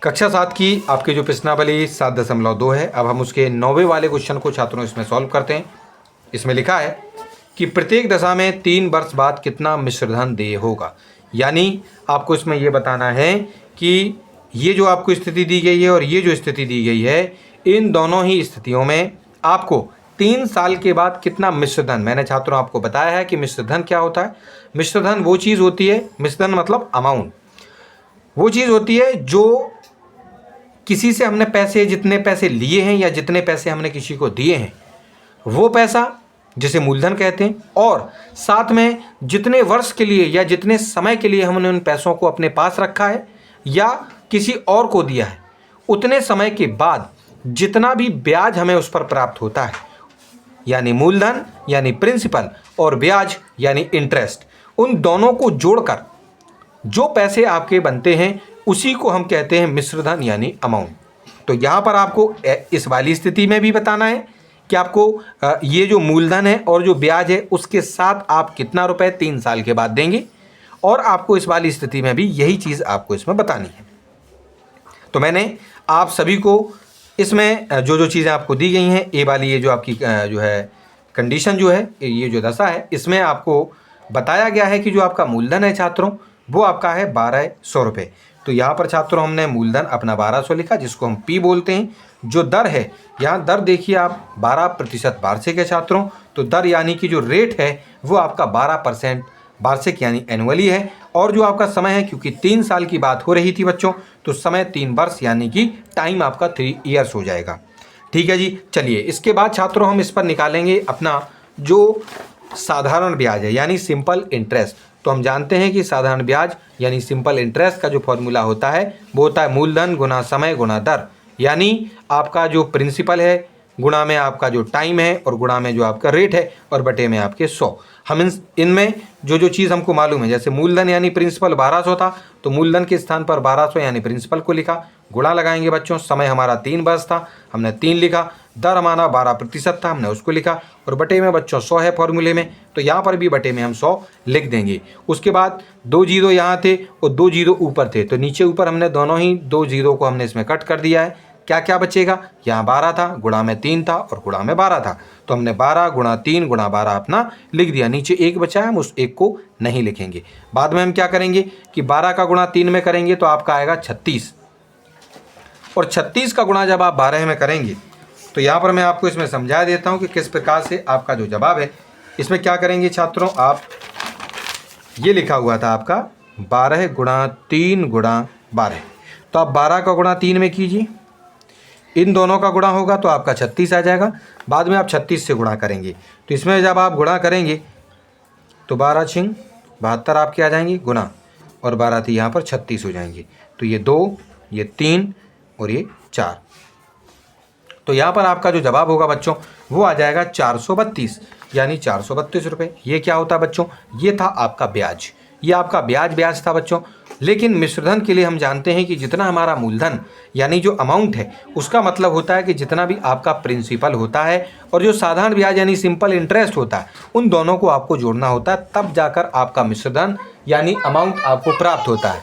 कक्षा 7 की आपकी जो प्रश्नावली 7.2 है। अब हम उसके 9वें वाले क्वेश्चन को छात्रों इसमें सॉल्व करते हैं। इसमें लिखा है कि प्रत्येक दशा में 3 वर्ष बाद कितना मिश्रधन देय होगा। यानी आपको इसमें ये बताना है कि ये जो आपको स्थिति दी गई है और ये जो स्थिति दी गई है, इन दोनों ही स्थितियों में आपको 3 साल के बाद कितना मिश्रधन, मैंने छात्रों आपको बताया है कि मिश्रधन क्या होता है। मिश्रधन वो चीज़ होती है, मिश्रधन मतलब अमाउंट, वो चीज़ होती है जो किसी से हमने पैसे, जितने पैसे लिए हैं या जितने पैसे हमने किसी को दिए हैं, वो पैसा जिसे मूलधन कहते हैं, और साथ में जितने वर्ष के लिए या जितने समय के लिए हमने उन पैसों को अपने पास रखा है या किसी और को दिया है, उतने समय के बाद जितना भी ब्याज हमें उस पर प्राप्त होता है, यानी मूलधन यानी प्रिंसिपल और ब्याज यानी इंटरेस्ट, उन दोनों को जोड़कर जो पैसे आपके बनते हैं उसी को हम कहते हैं मिश्रधन यानी अमाउंट। तो यहाँ पर आपको इस वाली स्थिति में भी बताना है कि आपको ये जो मूलधन है और जो ब्याज है उसके साथ आप कितना रुपए 3 साल के बाद देंगे, और आपको इस वाली स्थिति में भी यही चीज़ आपको इसमें बतानी है। तो मैंने आप सभी को इसमें जो चीज़ें आपको दी गई हैं, ए वाली ये जो आपकी जो है कंडीशन जो है, ये जो दशा है, इसमें आपको बताया गया है कि जो आपका मूलधन है छात्रों वो आपका है 1200 रुपये। तो यहाँ पर छात्रों हमने मूलधन अपना 1200 लिखा, जिसको हम पी बोलते हैं। जो दर है, यहाँ दर देखिए आप 12% वार्षिक है छात्रों, तो दर यानी कि जो रेट है वो आपका 12% वार्षिक यानी एनुअली है। और जो आपका समय है, क्योंकि 3 साल की बात हो रही थी बच्चों, तो समय 3 वर्ष यानी कि टाइम आपका 3 ईयर्स हो जाएगा। ठीक है जी। चलिए इसके बाद छात्रों हम इस पर निकालेंगे अपना जो साधारण ब्याज है यानी सिंपल इंटरेस्ट। तो हम जानते हैं कि साधारण ब्याज यानी सिंपल इंटरेस्ट का जो फॉर्मूला होता है वो होता है मूलधन गुना समय गुना दर, यानी आपका जो प्रिंसिपल है गुणा में आपका जो टाइम है और गुणा में जो आपका रेट है और बटे में आपके 100। हम इनमें जो चीज़ हमको मालूम है, जैसे मूलधन यानी प्रिंसिपल 1200 था, तो मूलधन के स्थान पर 1200 यानी प्रिंसिपल को लिखा, गुणा लगाएंगे बच्चों, समय हमारा 3 वर्ष था, हमने 3 लिखा, दर हमारा 12% था, हमने उसको लिखा, और बटे में बच्चों 100 है फॉर्मूले में, तो यहाँ पर भी बटे में हम 100 लिख देंगे। उसके बाद 2 जीरो यहाँ थे और 2 जीरो ऊपर थे, तो नीचे ऊपर हमने दोनों ही 2 जीरो को हमने इसमें कट कर दिया है। क्या क्या बचेगा, यहाँ 12 था, गुणा में 3 था और गुणा में 12 था, तो हमने 12 गुणा 3 गुणा 12 अपना लिख दिया। नीचे 1 बचा है, हम उस 1 को नहीं लिखेंगे। बाद में हम क्या करेंगे कि 12 का गुणा 3 में करेंगे तो आपका आएगा 36, और 36 का गुणा जब आप 12 में करेंगे तो यहाँ पर मैं आपको इसमें समझा देता हूँ कि किस प्रकार से आपका जो जवाब है इसमें क्या करेंगे छात्रों। आप ये लिखा हुआ था आपका 12 गुणा 3 गुणा 12, तो आप 12 का गुणा 3 में कीजिए, इन दोनों का गुणा होगा तो आपका 36 आ जाएगा। बाद में आप 36 से गुणा करेंगे, तो इसमें जब आप गुणा करेंगे तो 12 छिंग 72 आपके आ जाएंगे गुणा, और 12 थी यहाँ पर 36 हो जाएंगे, तो ये 2 ये 3 और ये 4, तो यहाँ पर आपका जो जवाब होगा बच्चों वो आ जाएगा 432 यानी 432 रुपये। ये क्या होता है बच्चों, ये था आपका ब्याज, ये आपका ब्याज था बच्चों। लेकिन मिश्रधन के लिए हम जानते हैं कि जितना हमारा मूलधन यानी जो अमाउंट है उसका मतलब होता है कि जितना भी आपका प्रिंसिपल होता है और जो साधारण ब्याज यानी सिंपल इंटरेस्ट होता है, उन दोनों को आपको जोड़ना होता है, तब जाकर आपका मिश्रधन यानी अमाउंट आपको प्राप्त होता है।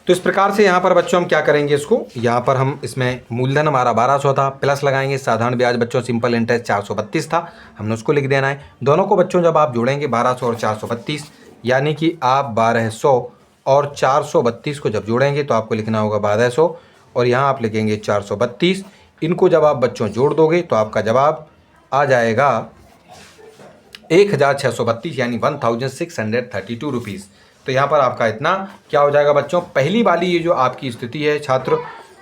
तो इस प्रकार से यहाँ पर बच्चों हम क्या करेंगे, इसको यहाँ पर हम इसमें मूलधन हमारा 1200 था, प्लस लगाएंगे साधारण ब्याज बच्चों सिंपल इंटरेस्ट 432 था, हमने उसको लिख देना है। दोनों को बच्चों जब आप जोड़ेंगे 1200 और 432, यानी कि आप 1200 और 432 को जब जोड़ेंगे तो आपको लिखना होगा 1200 और यहाँ आप लिखेंगे 432। इनको जब आप बच्चों जोड़ दोगे तो आपका जवाब आ जाएगा 1632 यानी 1632 रुपीज़। तो यहाँ पर आपका इतना क्या हो जाएगा बच्चों, पहली वाली ये जो आपकी स्थिति है छात्र,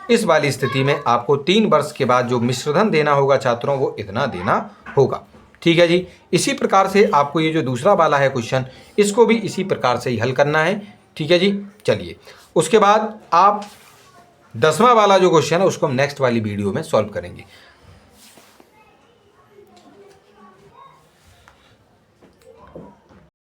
इस वाली स्थिति में आपको 3 वर्ष के बाद जो मिश्रधन देना होगा छात्रों वो इतना देना होगा। ठीक है जी। इसी प्रकार से आपको ये जो दूसरा वाला है क्वेश्चन, इसको भी इसी प्रकार से ही हल करना है। ठीक है जी। चलिए उसके बाद आप 10वां वाला जो क्वेश्चन है उसको हम नेक्स्ट वाली वीडियो में सॉल्व करेंगे।